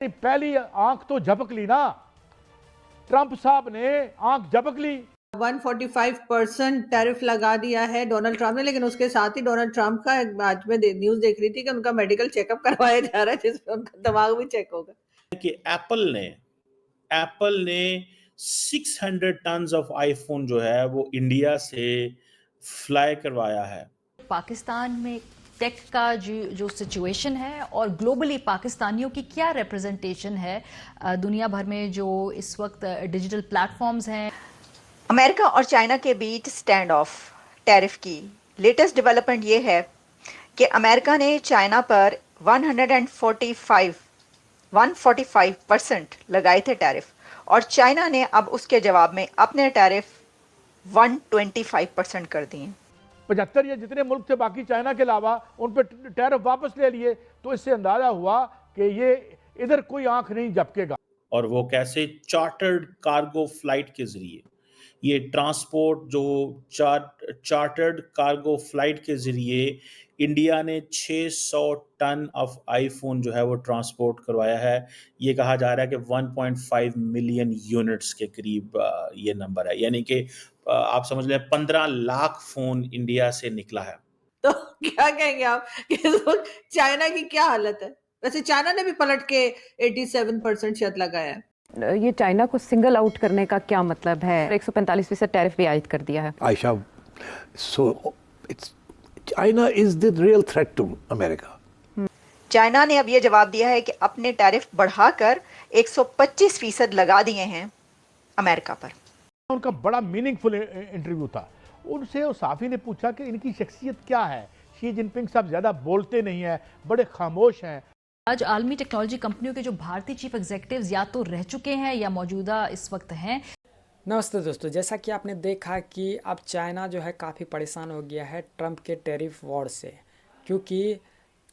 पहली आंख तो झपक ली ना, ट्रंप साहब ने आंख झपक ली। 145% टैरिफ लगा दिया है डोनाल्ड ट्रंप ने, लेकिन उसके साथ ही डोनाल्ड ट्रंप का आज में न्यूज देख रही थी कि उनका मेडिकल चेकअप करवाया जा रहा है, जिसमें उनका दिमाग भी चेक होगा। कि एप्पल ने 600 टन ऑफ आईफोन जो है वो इंडिया से फ्लाई करवाया है। पाकिस्तान में टेक का जो सिचुएशन है और ग्लोबली पाकिस्तानियों की क्या रिप्रेजेंटेशन है दुनिया भर में जो इस वक्त डिजिटल प्लेटफॉर्म्स हैं। अमेरिका और चाइना के बीच स्टैंड ऑफ टैरिफ की लेटेस्ट डेवलपमेंट ये है कि अमेरिका ने चाइना पर 145% लगाए थे टैरिफ, और चाइना ने अब उसके जवाब में अपने टैरिफ 125% कर दिए। 75 या जितने मुल्क थे बाकी चाइना के अलावा उन पर टैरिफ वापस ले लिए, तो इससे अंदाजा हुआ कि ये इधर कोई आंख नहीं झपकेगा। और वो कैसे? चार्टर्ड कार्गो फ्लाइट के जरिए, ये ट्रांसपोर्ट जो चार्टर्ड कार्गो फ्लाइट के जरिए इंडिया ने 600 टन ऑफ आईफोन जो है वो ट्रांसपोर्ट करवाया है। ये कहा जा रहा है कि 1.5 मिलियन यूनिट्स के करीब ये नंबर है, यानी कि आप समझ लें 15 लाख फोन इंडिया से निकला है। तो क्या कहेंगे आप कि चाइना की क्या हालत है? वैसे चाइना ने भी पलट के 87% शायद लगाया है। ये चाइना को सिंगल आउट करने का क्या मतलब है? 145% टैरिफ भी आयद कर दिया है। Ayesha, so China is the real threat to America. China ने अब ये जवाब दिया है कि अपने टैरिफ बढ़ाकर 125% लगा दिए हैं अमेरिका पर। उनका बड़ा मीनिंगफुल इंटरव्यू था। उनसे उस साफी ने पूछा कि इनकी शख्सियत क्या है। शी जिनपिंग साहब ज्यादा बोलते नहीं हैं, बड़े खामोश हैं। आज आलमी टेक्नोलॉजी कंपनियों के जो भारतीय चीफ एग्जीक्यूटिव्स या तो रह चुके हैं या मौजूदा इस वक्त हैं। नमस्ते दोस्तों, जैसा कि आपने देखा कि अब चाइना जो है काफ़ी परेशान हो गया है ट्रंप के टैरिफ वॉर से, क्योंकि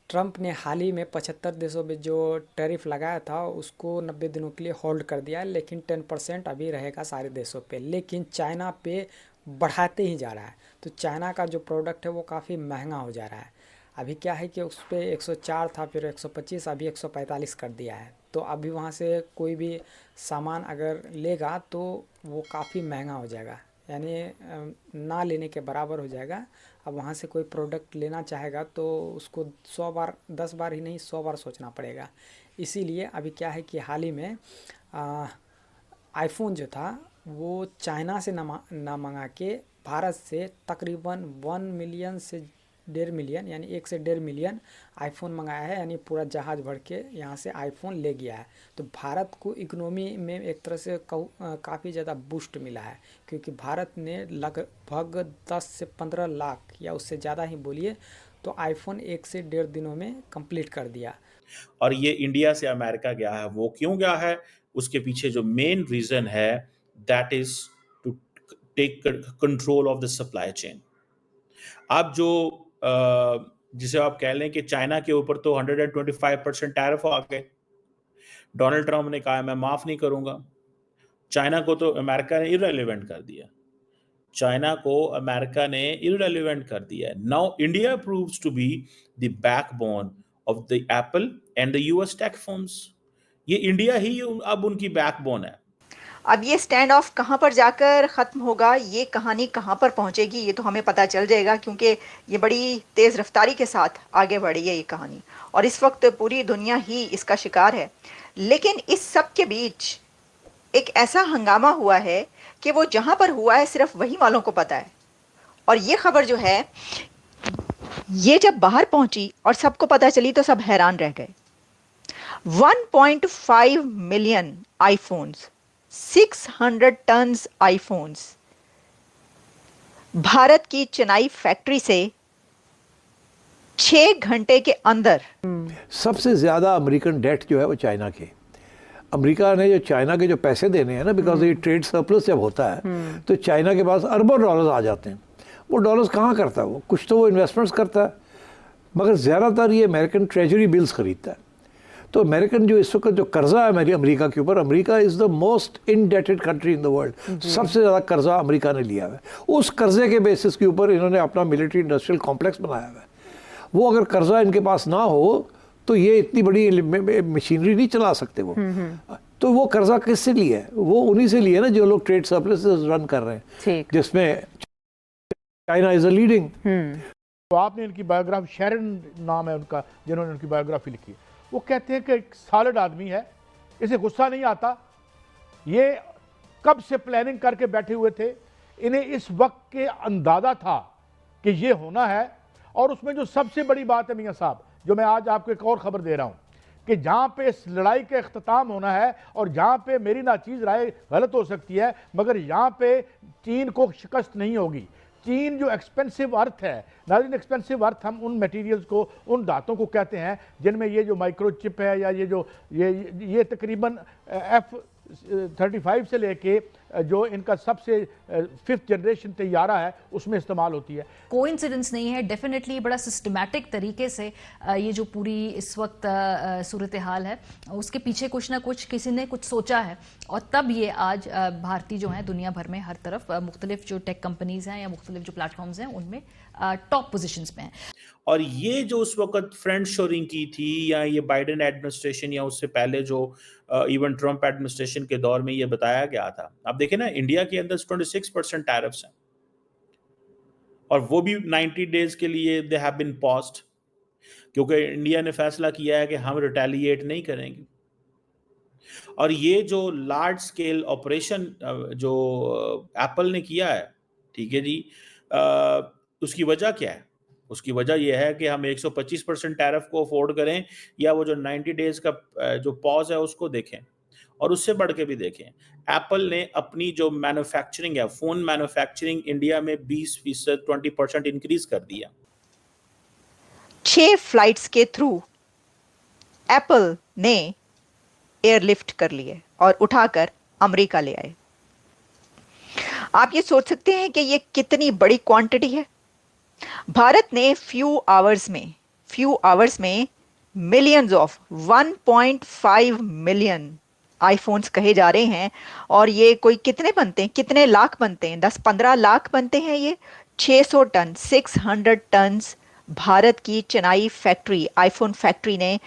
ट्रंप ने हाल ही में 75 देशों में जो टैरिफ लगाया था उसको 90 दिनों के लिए होल्ड कर दिया है, लेकिन 10% अभी रहेगा सारे देशों पे, लेकिन चाइना पे बढ़ाते ही जा रहा है। तो चाइना का जो प्रोडक्ट है वो काफ़ी महंगा हो जा रहा है। अभी क्या है कि उस पर 104 था, फिर 125, अभी 145 कर दिया है। तो अभी वहाँ से कोई भी सामान अगर लेगा तो वो काफ़ी महंगा हो जाएगा, यानी ना लेने के बराबर हो जाएगा। अब वहाँ से कोई प्रोडक्ट लेना चाहेगा तो उसको 100 बार, 10 बार ही नहीं 100 बार सोचना पड़ेगा। इसीलिए अभी क्या है कि हाल ही में आईफोन जो था वो चाइना से ना मंगा के भारत से तकरीबन 1 मिलियन से 1.5 मिलियन, यानी 1 से 1.5 मिलियन आईफोन मंगाया है, यानी पूरा जहाज़ भर के यहाँ से आईफोन ले गया है। तो भारत को इकोनॉमी में एक तरह से काफ़ी ज़्यादा बूस्ट मिला है, क्योंकि भारत ने लगभग 10 से 15 लाख या उससे ज़्यादा ही बोलिए तो आईफोन 1 से 1.5 दिनों में कंप्लीट कर दिया। और ये इंडिया से अमेरिका गया है, वो क्यों गया है? उसके पीछे जो मेन रीज़न है that is to take control of the supply chain. अब जो जिसे आप कह लें कि चाइना के ऊपर तो 125% टैरिफ आ गए। डोनाल्ड ट्रंप ने कहा मैं माफ़ नहीं करूंगा। चाइना को तो अमेरिका ने इररिलेवेंट कर दिया। चाइना को अमेरिका ने इररिलेवेंट कर दिया। Now India proves to be the backbone of the Apple and the US tech firms. ये इंडिया ही अब उनकी बैकबोन है। अब ये स्टैंड ऑफ कहाँ पर जाकर ख़त्म होगा, ये कहानी कहाँ पर पहुँचेगी, ये तो हमें पता चल जाएगा, क्योंकि ये बड़ी तेज़ रफ्तारी के साथ आगे बढ़ी है ये कहानी, और इस वक्त पूरी दुनिया ही इसका शिकार है। लेकिन इस सब के बीच एक ऐसा हंगामा हुआ है कि वो जहाँ पर हुआ है सिर्फ वही वालों को पता है। और ये खबर जो है ये जब बाहर पहुँची और सबको पता चली तो सब हैरान रह गए। 1.5 million iPhones, 600 tons iPhones Bharat की चेन्नई फैक्ट्री से 6 घंटे के अंदर। सबसे ज़्यादा अमेरिकन डेट जो है वो चाइना के। अमेरिका ने जो चाइना के जो पैसे देने हैं ना, बिकॉज ये ट्रेड सरप्लस जब होता है तो चाइना के पास अरबों डॉलर्स आ जाते हैं। वो डॉलर्स कहाँ करता है? वो कुछ तो वो इन्वेस्टमेंट्स करता है, मगर ज़्यादातर ये अमेरिकन ट्रेजरी बिल्स खरीदता है। तो अमेरिकन जो इस वक्त जो कर्जा है अमेरिका के ऊपर, America is the most indebted country in the world. सबसे ज़्यादा कर्जा अमेरिका ने लिया है। उस कर्जे के बेसिस के ऊपर इन्होंने अपना मिलिट्री इंडस्ट्रियल कॉम्प्लेक्स बनाया हुआ है। वो अगर कर्जा इनके पास ना हो तो ये इतनी बड़ी मशीनरी नहीं चला सकते वो। तो वो कर्जा किससे लिया है? वो उन्हीं से लिया है ना जो लोग ट्रेड सरप्लस रन कर रहे हैं, जिसमें चाइना इज अ लीडिंग। तो आपने इनकी बायोग्राफी, शेरन नाम है उनका जिन्होंने उनकी बायोग्राफी लिखी, वो कहते हैं कि एक सॉलिड आदमी है, इसे गुस्सा नहीं आता, ये कब से प्लानिंग करके बैठे हुए थे, इन्हें इस वक्त के अंदाजा था कि ये होना है। और उसमें जो सबसे बड़ी बात है मियां साहब, जो मैं आज आपको एक और खबर दे रहा हूं कि जहां पे इस लड़ाई का इख्तिताम होना है और जहां पे मेरी नाचीज राय गलत हो सकती है, मगर यहां पे चीन को शिकस्त नहीं होगी। चीन जो एक्सपेंसिव अर्थ है, नाज़रीन, एक्सपेंसिव अर्थ हम उन मटेरियल्स को, उन धातों को कहते हैं जिनमें ये जो माइक्रोचिप है या ये तकरीबन F-35 से लेके जो इनका सबसे 5th जनरेशन तैयारा है उसमें इस्तेमाल होती है। कोइंसिडेंस नहीं है, डेफिनेटली बड़ा सिस्टमैटिक तरीके से ये जो पूरी इस वक्त सूरत हाल है उसके पीछे कुछ ना कुछ किसी ने कुछ सोचा है, और तब ये आज भारतीय जो हैं दुनिया भर में हर तरफ मुख्तलिफ जो टेक कंपनीज हैं या मुख्तलिफ जो प्लेटफॉर्म्स हैं उनमें टॉप पोजीशंस पे हैं। और ये जो उस वक्त फ्रेंड शोरिंग की थी, या ये बाइडेन एडमिनिस्ट्रेशन या उससे पहले जो इवन ट्रंप एडमिनिस्ट्रेशन के दौर में ये बताया गया था, आप देखें ना, इंडिया के अंदर 26% टैरिफ्स हैं और वो भी 90 डेज के लिए दे हैव बीन पॉज्ड, क्योंकि इंडिया ने फैसला किया है कि हम रिटेलिएट नहीं करेंगे। और ये जो लार्ज स्केल ऑपरेशन जो एप्पल ने किया है, ठीक है जी, उसकी वजह क्या है? उसकी वजह यह है कि हम 125% टैरिफ को अफोर्ड करें, या वो जो 90 डेज का जो पॉज है उसको देखें, और उससे बढ़ के भी देखें। एप्पल ने अपनी जो मैन्युफैक्चरिंग है, फोन मैन्युफैक्चरिंग इंडिया में 20%, 20% इंक्रीज कर दिया। 6 फ्लाइट्स के थ्रू एप्पल ने एयरलिफ्ट कर लिए और उठाकर अमेरिका ले आए। आप ये सोच सकते हैं कि ये कितनी बड़ी क्वांटिटी है। भारत ने फ्यू आवर्स में मिलियंस ऑफ 1.5 मिलियन आईफोन्स कहे जा रहे हैं, और ये कोई कितने बनते हैं, कितने लाख बनते हैं, 10-15 लाख बनते हैं। ये 600 टन, 600 टन्स भारत की चेन्नई फैक्ट्री, आईफोन फैक्ट्री ने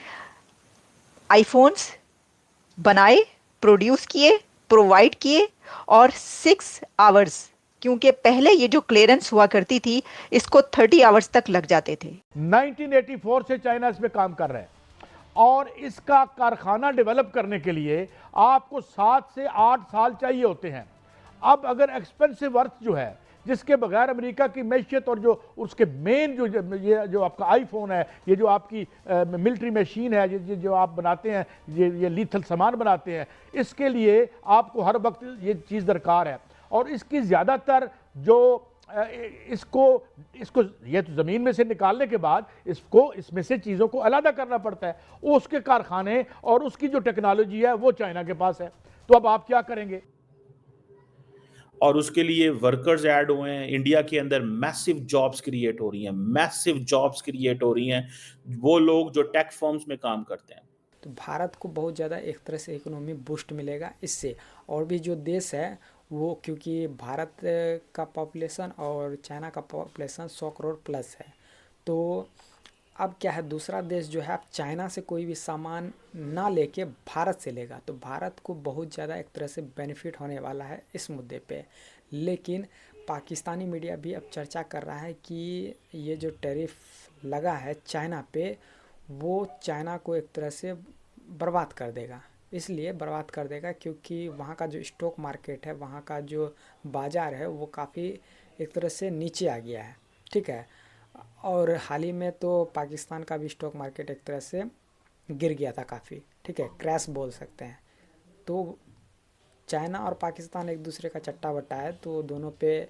आईफोन्स बनाए, प्रोड्यूस किए, प्रोवाइड किए, और 6 आवर्स, क्योंकि पहले ये जो क्लियरेंस हुआ करती थी इसको 30 आवर्स तक लग जाते थे। 1984 से चाइना इस पे काम कर रहा है, और इसका कारखाना डेवलप करने के लिए आपको 7 से 8 साल चाहिए होते हैं। अब अगर एक्सपेंसिव अर्थ जो है, जिसके बगैर अमेरिका की मैशियत और जो उसके मेन ये जो आपका आईफोन है, ये जो आपकी मिलिट्री मशीन है, ये जो आप बनाते हैं, ये लीथल सामान बनाते हैं, इसके लिए आपको हर वक्त ये चीज़ दरकार है। और इसकी ज़्यादातर जो इसको ये तो ज़मीन में से निकालने के बाद इसको इसमें से चीज़ों को अलग करना पड़ता है, उसके कारखाने और उसकी जो टेक्नोलॉजी है वो चाइना के पास है। तो अब आप क्या करेंगे? और उसके लिए वर्कर्स ऐड हुए हैं। इंडिया के अंदर मैसिव जॉब्स क्रिएट हो रही हैं, मैसिव जॉब्स क्रिएट हो रही हैं, वो लोग जो टेक फर्म्स में काम करते हैं। तो भारत को बहुत ज़्यादा एक तरह से इकोनॉमी बूस्ट मिलेगा इससे। और भी जो देश है वो, क्योंकि भारत का पॉपुलेशन और चाइना का पॉपुलेशन 100 करोड़ प्लस है, तो अब क्या है, दूसरा देश जो है अब चाइना से कोई भी सामान ना लेके भारत से लेगा, तो भारत को बहुत ज़्यादा एक तरह से बेनिफिट होने वाला है इस मुद्दे पे। लेकिन पाकिस्तानी मीडिया भी अब चर्चा कर रहा है कि ये जो टैरिफ लगा है चाइना पे, वो चाइना को एक तरह से बर्बाद कर देगा। इसलिए बर्बाद कर देगा क्योंकि वहाँ का जो स्टॉक मार्केट है, वहाँ का जो बाज़ार है, वो काफ़ी एक तरह से नीचे आ गया है, ठीक है। और हाल ही में तो पाकिस्तान का भी स्टॉक मार्केट एक तरह से गिर गया था काफ़ी, ठीक है, क्रैश बोल सकते हैं। तो चाइना और पाकिस्तान एक दूसरे का चट्टा बट्टा है, तो दोनों पे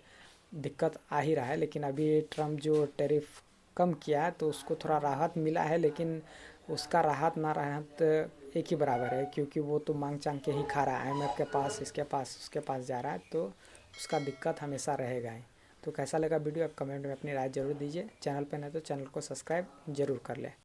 दिक्कत आ ही रहा है। लेकिन अभी ट्रम्प जो टैरिफ कम किया है तो उसको थोड़ा राहत मिला है, लेकिन उसका राहत ना राहत एक ही बराबर है, क्योंकि वो तो मांग चांग के ही खा रहा है, IMF के पास, इसके पास, उसके पास जा रहा है, तो उसका दिक्कत हमेशा रहेगा ही। तो कैसा लगा वीडियो आप कमेंट में अपनी राय ज़रूर दीजिए। चैनल पर नहीं तो चैनल को सब्सक्राइब ज़रूर कर लें।